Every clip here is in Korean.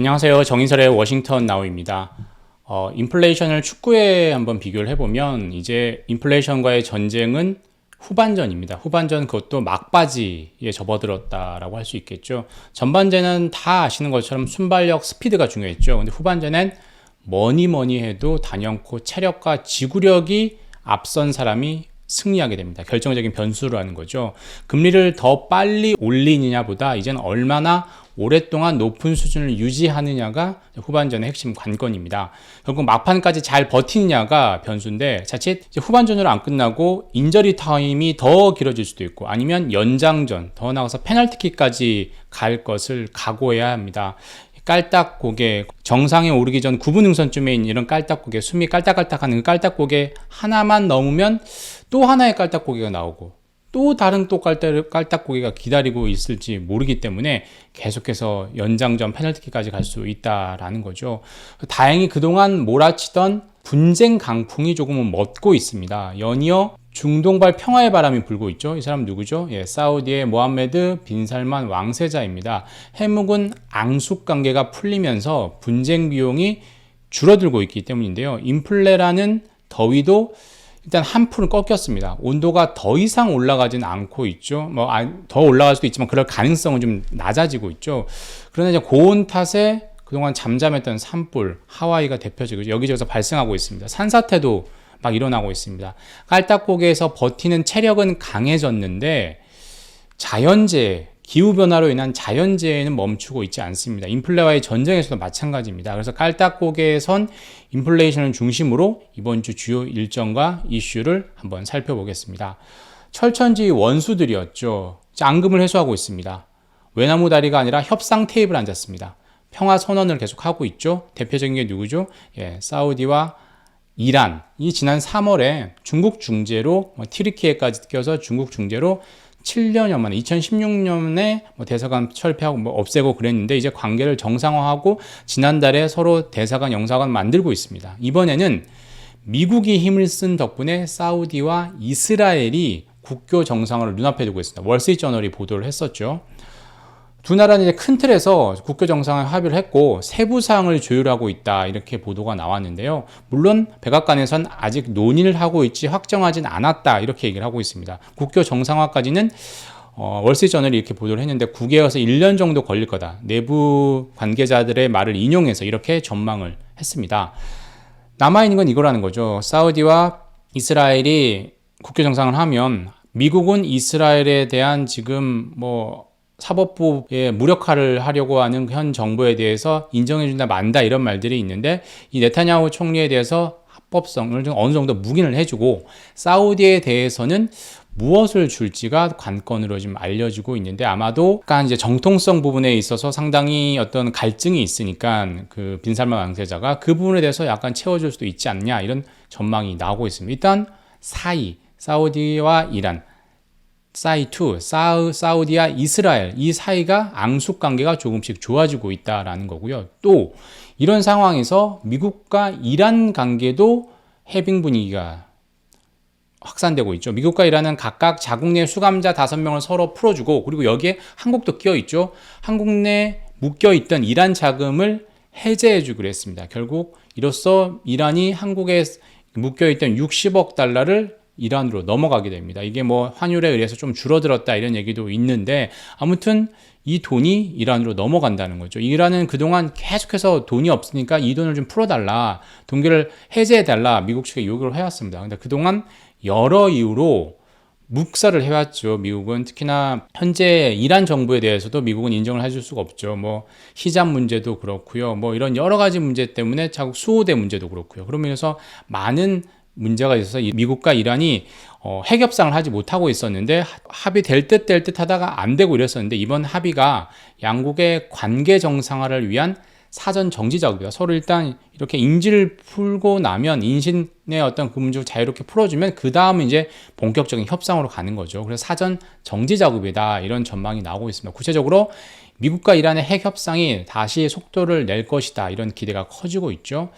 안녕하세요. 정인설의 워싱턴 나우입니다. 인플레이션을 축구에 한번 비교를 해보면 이제 인플레이션과의 전쟁은 후반전입니다. 후반전 그것도 막바지에 접어들었다라고 할 수 있겠죠. 전반전은 다 아시는 것처럼 순발력, 스피드가 중요했죠. 근데 후반전엔 뭐니 해도 단연코 체력과 지구력이 앞선 사람이 승리하게 됩니다. 결정적인 변수라는 거죠. 금리를 더 빨리 올리느냐보다 이제는 얼마나 오랫동안 높은 수준을 유지하느냐가 후반전의 핵심 관건입니다. 결국 막판까지 잘 버티느냐가 변수인데 자칫 후반전으로 안 끝나고 인저리 타임이 더 길어질 수도 있고 아니면 연장전, 더 나아가서 페널티킥까지 갈 것을 각오해야 합니다. 깔딱고개, 정상에 오르기 전 9분 능선쯤에 있는 이런 깔딱고개, 숨이 깔딱깔딱하는 그 깔딱고개 하나만 넘으면 또 하나의 깔딱고개가 나오고 또 다른 또 깔딱고개가 기다리고 있을지 모르기 때문에 계속해서 연장전 페널티킥까지 갈 수 있다라는 거죠. 다행히 그동안 몰아치던 분쟁 강풍이 조금은 멎고 있습니다. 연이어 중동발 평화의 바람이 불고 있죠. 이 사람 누구죠? 사우디의 모함메드 빈 살만 왕세자입니다. 해묵은 앙숙 관계가 풀리면서 분쟁 비용이 줄어들고 있기 때문인데요. 인플레라는 더위도 일단 한풀은 꺾였습니다. 온도가 더 이상 올라가진 않고 있죠. 더 올라갈 수도 있지만 그럴 가능성은 좀 낮아지고 있죠. 그러나 이제 고온 탓에 그동안 잠잠했던 산불, 하와이가 대표적이죠. 여기저기서 발생하고 있습니다. 산사태도 막 일어나고 있습니다. 깔딱고개에서 버티는 체력은 강해졌는데 자연재해, 기후변화로 인한 자연재해는 멈추고 있지 않습니다. 인플레와의 전쟁에서도 마찬가지입니다. 그래서 깔딱고개에선 인플레이션을 중심으로 이번 주 주요 일정과 이슈를 한번 살펴보겠습니다. 철천지 원수들이었죠. 앙금을 해소하고 있습니다. 외나무 다리가 아니라 협상 테이블에 앉았습니다. 평화 선언을 계속하고 있죠. 대표적인 게 누구죠? 사우디와 이란이 지난 3월에 중국 중재로 튀르키예까지 껴서 중국 중재로 7년여 만에 2016년에 대사관 철폐하고 없애고 그랬는데 이제 관계를 정상화하고 지난달에 서로 대사관 영사관 만들고 있습니다. 이번에는 미국이 힘을 쓴 덕분에 사우디와 이스라엘이 국교 정상화를 눈앞에 두고 있습니다. 월스트리트저널이 보도를 했었죠. 두 나라는 이제 큰 틀에서 국교 정상화 합의를 했고 세부 사항을 조율하고 있다 이렇게 보도가 나왔는데요. 물론 백악관에선 아직 논의를 하고 있지 확정하진 않았다 이렇게 얘기를 하고 있습니다. 국교 정상화까지는 월스트리트저널이 이렇게 보도를 했는데 9개월에서 1년 정도 걸릴 거다. 내부 관계자들의 말을 인용해서 이렇게 전망을 했습니다. 남아있는 건 이거라는 거죠. 사우디와 이스라엘이 국교 정상을 하면 미국은 이스라엘에 대한 지금 사법부에 무력화를 하려고 하는 현 정부에 대해서 인정해준다 만다 이런 말들이 있는데 이 네타냐후 총리에 대해서 합법성을 좀 어느 정도 묵인을 해주고 사우디에 대해서는 무엇을 줄지가 관건으로 지금 알려지고 있는데 아마도 약간 이제 정통성 부분에 있어서 상당히 어떤 갈증이 있으니까 그 빈살만 왕세자가 그 부분에 대해서 약간 채워줄 수도 있지 않냐 이런 전망이 나오고 있습니다. 일단 사우디와 이란 사이2, 사우디와 이스라엘 이 사이가 앙숙 관계가 조금씩 좋아지고 있다라는 거고요. 또 이런 상황에서 미국과 이란 관계도 해빙 분위기가 확산되고 있죠. 미국과 이란은 각각 자국 내 수감자 5명을 서로 풀어주고 그리고 여기에 한국도 끼어 있죠. 한국 내 묶여있던 이란 자금을 해제해주기로 했습니다. 결국 이로써 이란이 한국에 묶여있던 60억 달러를 이란으로 넘어가게 됩니다. 이게 환율에 의해서 좀 줄어들었다 이런 얘기도 있는데 아무튼 이 돈이 이란으로 넘어간다는 거죠. 이란은 그동안 계속해서 돈이 없으니까 이 돈을 좀 풀어달라, 동결을 해제해달라 미국 측에 요구를 해왔습니다. 근데 그동안 여러 이유로 묵살을 해왔죠. 미국은 특히나 현재 이란 정부에 대해서도 미국은 인정을 해줄 수가 없죠. 히잡 문제도 그렇고요. 이런 여러 가지 문제 때문에 자국 수호대 문제도 그렇고요. 그러면서 많은 문제가 있어서 미국과 이란이 핵 협상을 하지 못하고 있었는데 합의될 듯 하다가 안 되고 이랬었는데 이번 합의가 양국의 관계 정상화를 위한 사전 정지 작업이다. 서로 일단 이렇게 인지를 풀고 나면 인신의 어떤 그 문제를 자유롭게 풀어주면 그 다음은 이제 본격적인 협상으로 가는 거죠. 그래서 사전 정지 작업이다 이런 전망이 나오고 있습니다. 구체적으로 미국과 이란의 핵 협상이 다시 속도를 낼 것이다 이런 기대가 커지고 있죠.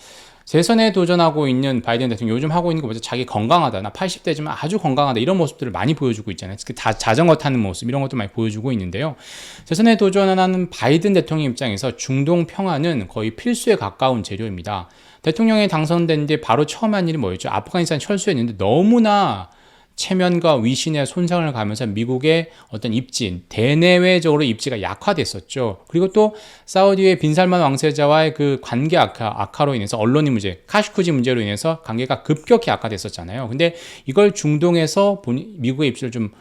재선에 도전하고 있는 바이든 대통령 요즘 하고 있는 거 뭐죠? 자기 건강하다. 나 80대지만 아주 건강하다. 이런 모습들을 많이 보여주고 있잖아요. 특히 자전거 타는 모습 이런 것도 많이 보여주고 있는데요. 재선에 도전하는 바이든 대통령 입장에서 중동 평화는 거의 필수에 가까운 재료입니다. 대통령이 당선된 뒤 바로 처음 한 일이 뭐였죠? 아프가니스탄 철수했는데 너무나 체면과 위신에 손상을 가면서 미국의 어떤 입지, 대내외적으로 입지가 약화됐었죠. 그리고 또 사우디의 빈살만 왕세자와의 그 관계 악화로 인해서 언론의 문제, 카슈쿠지 문제로 인해서 관계가 급격히 악화됐었잖아요. 근데 이걸 중동에서 미국의 입지를 좀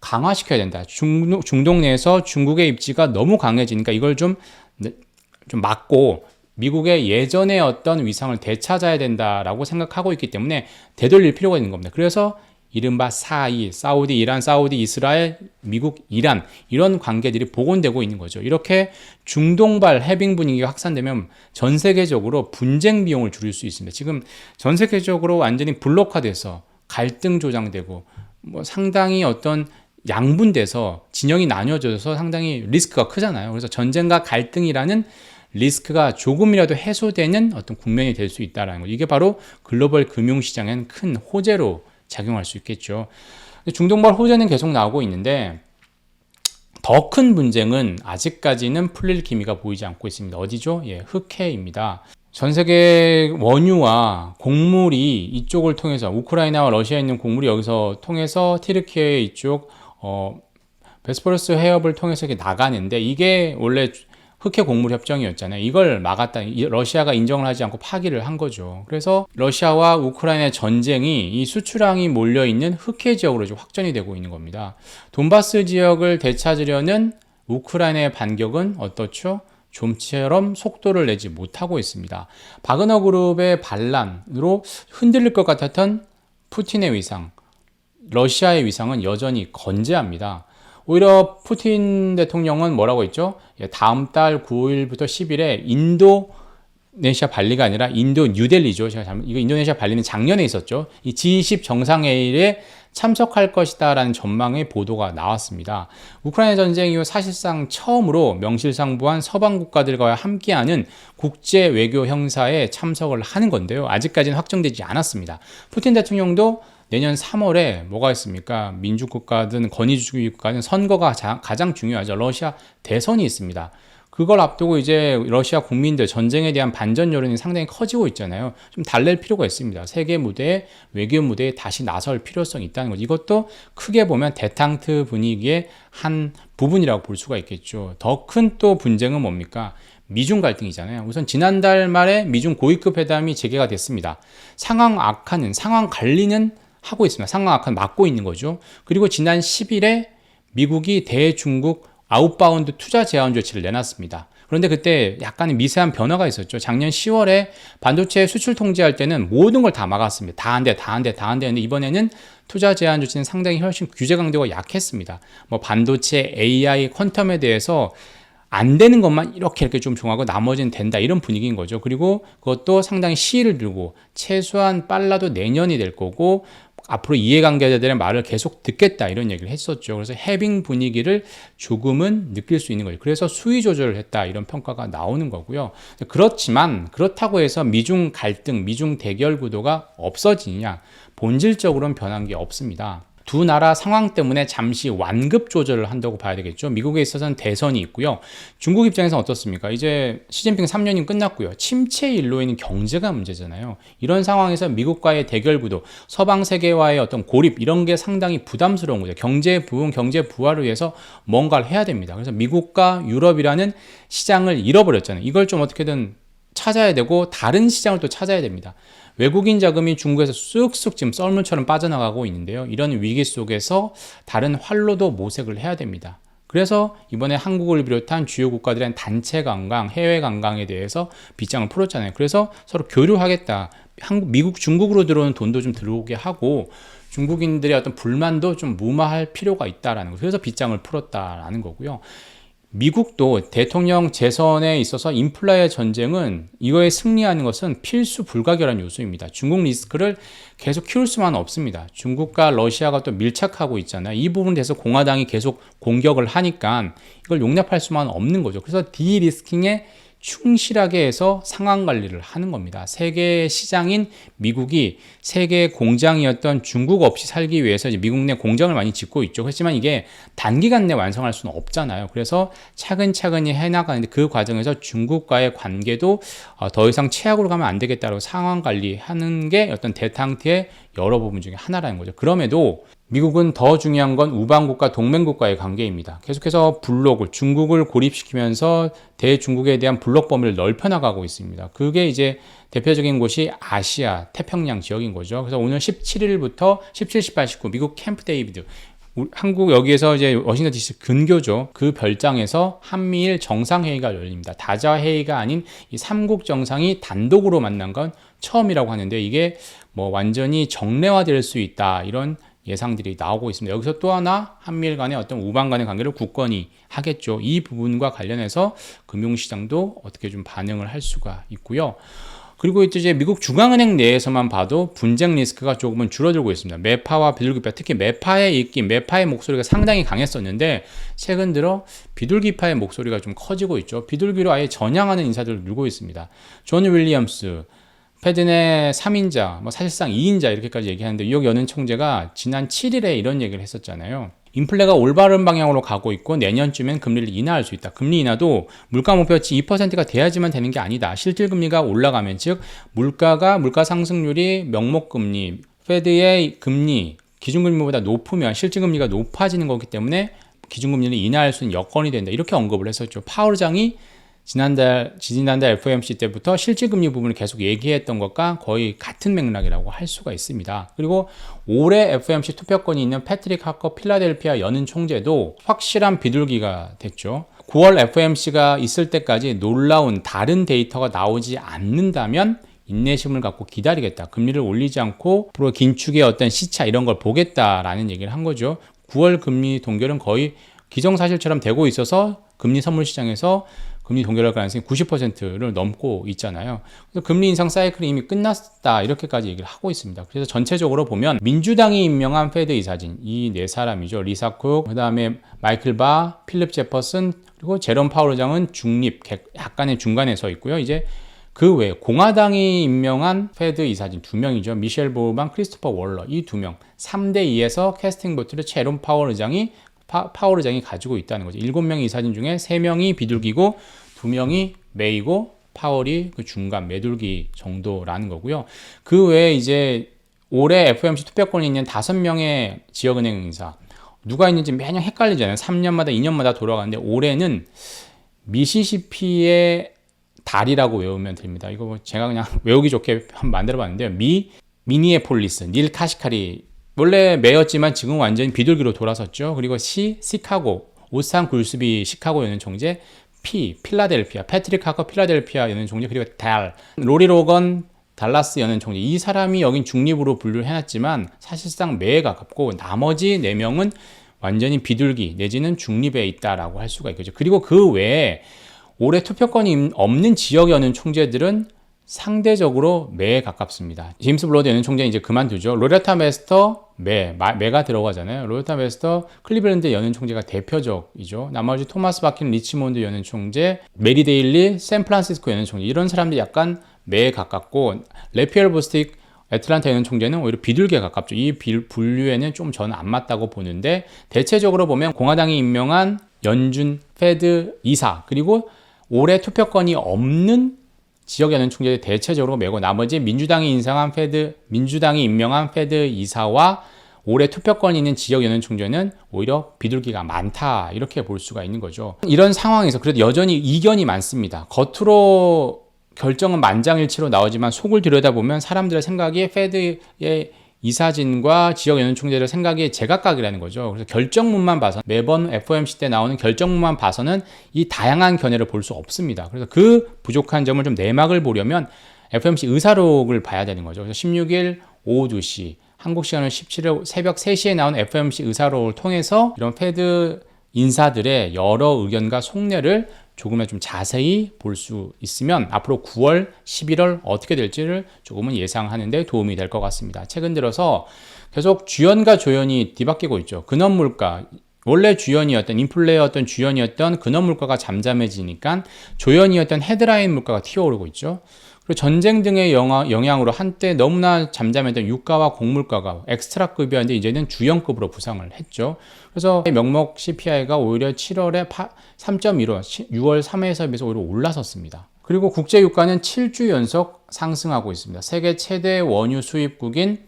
강화시켜야 된다. 중동 내에서 중국의 입지가 너무 강해지니까 이걸 좀 막고 미국의 예전의 어떤 위상을 되찾아야 된다라고 생각하고 있기 때문에 되돌릴 필요가 있는 겁니다. 그래서 이른바 사우디, 이란, 사우디, 이스라엘, 미국, 이란 이런 관계들이 복원되고 있는 거죠. 이렇게 중동발 해빙 분위기가 확산되면 전 세계적으로 분쟁 비용을 줄일 수 있습니다. 지금 전 세계적으로 완전히 블록화돼서 갈등 조장되고 뭐 상당히 어떤 양분돼서 진영이 나뉘어져서 상당히 리스크가 크잖아요. 그래서 전쟁과 갈등이라는 리스크가 조금이라도 해소되는 어떤 국면이 될 수 있다는 거죠. 이게 바로 글로벌 금융시장엔 큰 호재로 작용할 수 있겠죠. 중동발 호재는 계속 나오고 있는데 더 큰 분쟁은 아직까지는 풀릴 기미가 보이지 않고 있습니다. 어디죠? 예, 흑해입니다. 전 세계 원유와 곡물이 이쪽을 통해서 우크라이나와 러시아에 있는 곡물이 여기서 통해서 튀르키예 이쪽 베스포러스 해협을 통해서 이렇게 나가는데 이게 원래 흑해 곡물 협정이었잖아요. 이걸 막았다. 러시아가 인정을 하지 않고 파기를 한 거죠. 그래서 러시아와 우크라이나의 전쟁이 이 수출항이 몰려있는 흑해 지역으로 확전이 되고 있는 겁니다. 돈바스 지역을 되찾으려는 우크라이나의 반격은 어떻죠? 좀처럼 속도를 내지 못하고 있습니다. 바그너 그룹의 반란으로 흔들릴 것 같았던 푸틴의 위상, 러시아의 위상은 여전히 건재합니다. 오히려 푸틴 대통령은 뭐라고 했죠? 다음 달 9일부터 10일에 인도네시아 발리가 아니라 인도 뉴델리죠. 이거 인도네시아 발리는 작년에 있었죠. 이 G20 정상회의에 참석할 것이다라는 전망의 보도가 나왔습니다. 우크라이나 전쟁 이후 사실상 처음으로 명실상부한 서방 국가들과 함께하는 국제 외교 행사에 참석을 하는 건데요. 아직까지는 확정되지 않았습니다. 푸틴 대통령도 내년 3월에 뭐가 있습니까? 민주국가든 권위주의 국가든 선거가 가장 중요하죠. 러시아 대선이 있습니다. 그걸 앞두고 이제 러시아 국민들 전쟁에 대한 반전 여론이 상당히 커지고 있잖아요. 좀 달랠 필요가 있습니다. 세계 무대에, 외교 무대에 다시 나설 필요성이 있다는 거죠. 이것도 크게 보면 데탕트 분위기의 한 부분이라고 볼 수가 있겠죠. 더 큰 또 분쟁은 뭡니까? 미중 갈등이잖아요. 우선 지난달 말에 미중 고위급 회담이 재개가 됐습니다. 상황 관리는 하고 있습니다. 상황 악화는 막고 있는 거죠. 그리고 지난 10일에 미국이 대중국 아웃바운드 투자 제한 조치를 내놨습니다. 그런데 그때 약간의 미세한 변화가 있었죠. 작년 10월에 반도체 수출 통제할 때는 모든 걸 다 막았습니다. 다 안 돼. 했는데 이번에는 투자 제한 조치는 상당히 훨씬 규제 강도가 약했습니다. 뭐 반도체, AI, 퀀텀에 대해서 안 되는 것만 이렇게 좀 정하고 나머지는 된다 이런 분위기인 거죠. 그리고 그것도 상당히 시일을 두고 최소한 빨라도 내년이 될 거고 앞으로 이해관계자들의 말을 계속 듣겠다 이런 얘기를 했었죠. 그래서 해빙 분위기를 조금은 느낄 수 있는 거예요. 그래서 수위 조절을 했다 이런 평가가 나오는 거고요. 그렇지만 그렇다고 해서 미중 갈등, 미중 대결 구도가 없어지느냐? 본질적으로는 변한 게 없습니다. 두 나라 상황 때문에 잠시 완급 조절을 한다고 봐야 되겠죠. 미국에 있어서는 대선이 있고요. 중국 입장에서는 어떻습니까? 이제 시진핑 3년이 끝났고요. 침체 일로에 있는 경제가 문제잖아요. 이런 상황에서 미국과의 대결 구도, 서방 세계와의 어떤 고립 이런 게 상당히 부담스러운 거죠. 경제 부흥, 경제 부활을 위해서 뭔가를 해야 됩니다. 그래서 미국과 유럽이라는 시장을 잃어버렸잖아요. 이걸 좀 어떻게든 찾아야 되고 다른 시장을 또 찾아야 됩니다. 외국인 자금이 중국에서 쑥쑥 지금 썰물처럼 빠져나가고 있는데요. 이런 위기 속에서 다른 활로도 모색을 해야 됩니다. 그래서 이번에 한국을 비롯한 주요 국가들의 단체 관광, 해외 관광에 대해서 빗장을 풀었잖아요. 그래서 서로 교류하겠다. 미국, 중국으로 들어오는 돈도 좀 들어오게 하고 중국인들의 어떤 불만도 좀 무마할 필요가 있다라는 거. 그래서 빗장을 풀었다라는 거고요. 미국도 대통령 재선에 있어서 인플라의 전쟁은 이거에 승리하는 것은 필수 불가결한 요소입니다. 중국 리스크를 계속 키울 수만은 없습니다. 중국과 러시아가 또 밀착하고 있잖아요. 이 부분에 대해서 공화당이 계속 공격을 하니까 이걸 용납할 수만은 없는 거죠. 그래서 디리스킹에 충실하게 해서 상황 관리를 하는 겁니다. 세계 시장인 미국이 세계 공장이었던 중국 없이 살기 위해서 이제 미국 내 공장을 많이 짓고 있죠. 그렇지만 이게 단기간 내 완성할 수는 없잖아요. 그래서 차근차근히 해나가는데 그 과정에서 중국과의 관계도 더 이상 최악으로 가면 안 되겠다고 상황 관리하는 게 어떤 대탕트의 여러 부분 중에 하나라는 거죠. 그럼에도 미국은 더 중요한 건 우방국가 동맹국가의 관계입니다. 계속해서 블록을 중국을 고립시키면서 대중국에 대한 블록 범위를 넓혀나가고 있습니다. 그게 이제 대표적인 곳이 아시아 태평양 지역인 거죠. 그래서 오늘 17일부터 17, 18, 19 미국 캠프 데이비드 한국 여기에서 이제 워싱턴 DC 근교죠. 그 별장에서 한미일 정상회의가 열립니다. 다자회의가 아닌 이 3국 정상이 단독으로 만난 건 처음이라고 하는데 이게 뭐 완전히 정례화될 수 있다 이런 예상들이 나오고 있습니다. 여기서 또 하나 한미일 간의 어떤 우방 간의 관계를 굳건히 하겠죠. 이 부분과 관련해서 금융시장도 어떻게 좀 반응을 할 수가 있고요. 그리고 이제 미국 중앙은행 내에서만 봐도 분쟁 리스크가 조금은 줄어들고 있습니다. 매파와 비둘기파, 특히 매파의 입김, 매파의 목소리가 상당히 강했었는데 최근 들어 비둘기파의 목소리가 좀 커지고 있죠. 비둘기로 아예 전향하는 인사들을 누르고 있습니다. 존 윌리엄스, 페드 내 3인자, 뭐 사실상 2인자 이렇게까지 얘기하는데 뉴욕 연은 총재가 지난 7일에 이런 얘기를 했었잖아요. 인플레가 올바른 방향으로 가고 있고 내년쯤엔 금리를 인하할 수 있다. 금리 인하도 물가 목표치 2%가 돼야지만 되는 게 아니다. 실질금리가 올라가면 즉 물가 상승률이 명목금리, 페드의 금리, 기준금리보다 높으면 실질금리가 높아지는 거기 때문에 기준금리를 인하할 수 있는 여건이 된다. 이렇게 언급을 했었죠. 파월 의장이 지난달 FOMC 때부터 실질금리 부분을 계속 얘기했던 것과 거의 같은 맥락이라고 할 수가 있습니다. 그리고 올해 FOMC 투표권이 있는 패트릭 하커 필라델피아 연은 총재도 확실한 비둘기가 됐죠. 9월 FOMC가 있을 때까지 놀라운 다른 데이터가 나오지 않는다면 인내심을 갖고 기다리겠다. 금리를 올리지 않고 앞으로 긴축의 어떤 시차 이런 걸 보겠다라는 얘기를 한 거죠. 9월 금리 동결은 거의 기정사실처럼 되고 있어서 금리 선물 시장에서 금리 동결할 가능성이 90%를 넘고 있잖아요. 그래서 금리 인상 사이클이 이미 끝났다 이렇게까지 얘기를 하고 있습니다. 그래서 전체적으로 보면 민주당이 임명한 페드 이사진 이 네 사람이죠. 리사 쿡, 그다음에 마이클 바, 필립 제퍼슨 그리고 제롬 파월 의장은 중립, 약간의 중간에 서 있고요. 이제 그 외에 공화당이 임명한 페드 이사진 2명이죠. 미셸 보우만, 크리스토퍼 월러 이 2명 3대 2에서 캐스팅 보트를 제롬 파월 의장이 가지고 있다는 거죠. 7명의 이사진 중에 3명이 비둘기고 2명이 메이고 파월이 그 중간 매둘기 정도라는 거고요. 그 외에 이제 올해 FOMC 투표권이 있는 5명의 지역은행 인사 누가 있는지 매년 헷갈리잖아요. 3년마다 2년마다 돌아가는데 올해는 미시시피의 달이라고 외우면 됩니다. 이거 제가 그냥 외우기 좋게 한번 만들어 봤는데요. 미니애폴리스, 닐 카시카리 원래 메였지만 지금 완전히 비둘기로 돌아섰죠. 그리고 시카고, 오산 굴스비 시카고 연은 총재, 필라델피아, 패트릭 하커 필라델피아 연은 총재, 그리고 로리 로건 달라스 연은 총재. 이 사람이 여긴 중립으로 분류를 해놨지만 사실상 매에 가깝고 나머지 4명은 완전히 비둘기 내지는 중립에 있다라고 할 수가 있겠죠. 그리고 그 외에 올해 투표권이 없는 지역 연은 총재들은 상대적으로 매에 가깝습니다. 제임스 블러드 연은 총재는 이제 그만두죠. 로레타 메스터 매가 들어가잖아요. 로레타 메스터 클리블랜드 연은 총재가 대표적이죠. 나머지 토마스 바킨 리치몬드 연은 총재, 메리 데일리 샌프란시스코 연은 총재 이런 사람들이 약간 매에 가깝고 레피엘 보스틱 애틀란타 연은 총재는 오히려 비둘기에 가깝죠. 이 분류에는 좀 저는 안 맞다고 보는데 대체적으로 보면 공화당이 임명한 연준 페드 이사 그리고 올해 투표권이 없는 지역 연은 총재들이 대체적으로 매고 나머지 민주당이 임명한 페드 이사와 올해 투표권이 있는 지역 연은 총재는 오히려 비둘기가 많다 이렇게 볼 수가 있는 거죠. 이런 상황에서 그래도 여전히 이견이 많습니다. 겉으로 결정은 만장일치로 나오지만 속을 들여다보면 사람들의 생각이 페드의 이사진과 지역 연은 총재들 생각이 제각각이라는 거죠. 그래서 결정문만 봐서 매번 FOMC 때 나오는 결정문만 봐서는 이 다양한 견해를 볼 수 없습니다. 그래서 그 부족한 점을 좀 내막을 보려면 FOMC 의사록을 봐야 되는 거죠. 그래서 16일 오후 2시 한국 시간으로 17일 새벽 3시에 나온 FOMC 의사록을 통해서 이런 페드 인사들의 여러 의견과 속내를 조금은 좀 자세히 볼 수 있으면 앞으로 9월, 11월 어떻게 될지를 조금은 예상하는 데 도움이 될 것 같습니다. 최근 들어서 계속 주연과 조연이 뒤바뀌고 있죠. 근원물가 원래 주연이었던 인플레였던 주연이었던 근원 물가가 잠잠해지니까 조연이었던 헤드라인 물가가 튀어오르고 있죠. 그리고 전쟁 등의 영향으로 한때 너무나 잠잠했던 유가와 곡물가가 엑스트라급이었는데 이제는 주연급으로 부상을 했죠. 그래서 명목 CPI가 오히려 7월에 3.15, 6월 3회에서 비해서 오히려 올라섰습니다. 그리고 국제 유가는 7주 연속 상승하고 있습니다. 세계 최대 원유 수입국인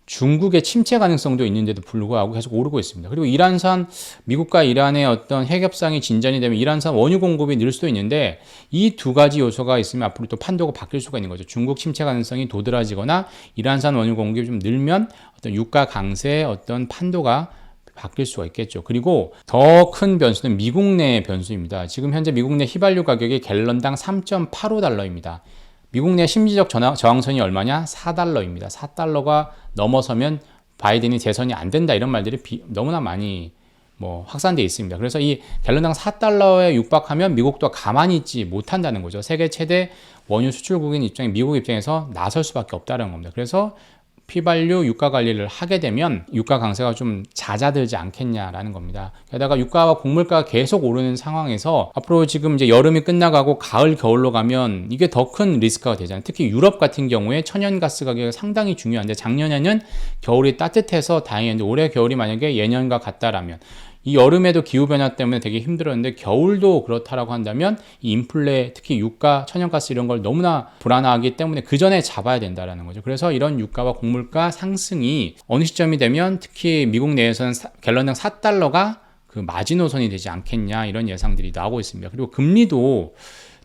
중국의 침체 가능성도 있는데도 불구하고 계속 오르고 있습니다. 그리고 이란산, 미국과 이란의 어떤 핵 협상이 진전이 되면 이란산 원유 공급이 늘 수도 있는데 이 두 가지 요소가 있으면 앞으로 또 판도가 바뀔 수가 있는 거죠. 중국 침체 가능성이 도드라지거나 이란산 원유 공급이 좀 늘면 어떤 유가 강세의 어떤 판도가 바뀔 수가 있겠죠. 그리고 더 큰 변수는 미국 내 변수입니다. 지금 현재 미국 내 휘발유 가격이 갤런당 3.85달러입니다. 미국 내 심리적 저항선이 얼마냐? 4달러입니다. 4달러가 넘어서면 바이든이 재선이 안 된다 이런 말들이 너무나 많이 확산되어 있습니다. 그래서 이 갤런당 4달러에 육박하면 미국도 가만히 있지 못한다는 거죠. 세계 최대 원유 수출국인 입장에 미국 입장에서 나설 수밖에 없다는 겁니다. 그래서 휘발유 유가 관리를 하게 되면 유가 강세가 좀 잦아들지 않겠냐라는 겁니다. 게다가 유가와 곡물가가 계속 오르는 상황에서 앞으로 지금 이제 여름이 끝나가고 가을, 겨울로 가면 이게 더 큰 리스크가 되잖아요. 특히 유럽 같은 경우에 천연가스 가격이 상당히 중요한데 작년에는 겨울이 따뜻해서 다행이었는데 올해 겨울이 만약에 예년과 같다라면 이 여름에도 기후변화 때문에 되게 힘들었는데 겨울도 그렇다라고 한다면 이 인플레 특히 유가, 천연가스 이런 걸 너무나 불안하기 때문에 그 전에 잡아야 된다라는 거죠. 그래서 이런 유가와 곡물가 상승이 어느 시점이 되면 특히 미국 내에서는 갤런당 4달러가 그 마지노선이 되지 않겠냐 이런 예상들이 나오고 있습니다. 그리고 금리도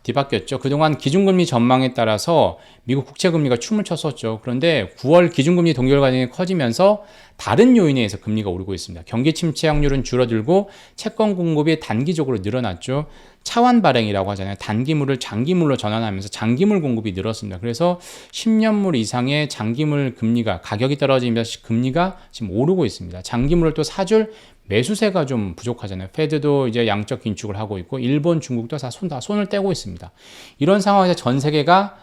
뒤바뀌었죠. 그동안 기준금리 전망에 따라서 미국 국채금리가 춤을 췄었죠. 그런데 9월 기준금리 동결과정이 커지면서 다른 요인에 의해서 금리가 오르고 있습니다. 경기 침체 확률은 줄어들고 채권 공급이 단기적으로 늘어났죠. 차환 발행이라고 하잖아요. 단기물을 장기물로 전환하면서 장기물 공급이 늘었습니다. 그래서 10년물 이상의 장기물 금리가 가격이 떨어지면서 금리가 지금 오르고 있습니다. 장기물을 또 사줄 매수세가 좀 부족하잖아요. 페드도 이제 양적 긴축을 하고 있고 일본, 중국도 다 손을 떼고 있습니다. 이런 상황에서 전 세계가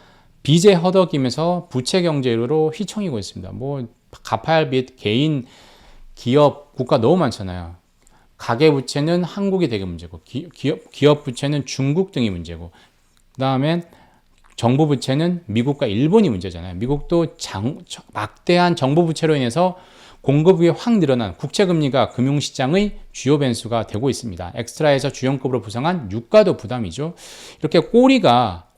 빚에 허덕이면서 부채 경제로 휘청이고 있습니다. 갚아야 할 빚, 개인, 기업, 국가 너무 많잖아요. 가계 부채는 한국이 되게 문제고 기업 부채는 중국 등이 문제고 그다음에 정부 부채는 미국과 일본이 문제잖아요. 미국도 막대한 정부 부채로 인해서 공급이 확 늘어난 국채금리가 금융시장의 주요 변수가 되고 있습니다. 엑스트라에서 주연급으로 부상한 유가도 부담이죠. 이렇게 꼬리가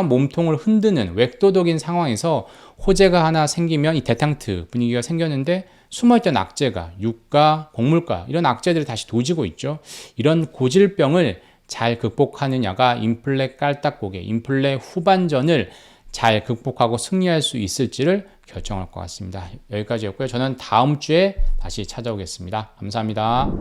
몸통을 흔드는 웩도덕인 상황에서 호재가 하나 생기면 이 대탕트 분위기가 생겼는데 숨어있던 악재가 유가, 곡물가 이런 악재들이 다시 도지고 있죠. 이런 고질병을 잘 극복하느냐가 인플레 깔딱고개, 인플레 후반전을 잘 극복하고 승리할 수 있을지를 결정할 것 같습니다. 여기까지였고요. 저는 다음 주에 다시 찾아오겠습니다. 감사합니다.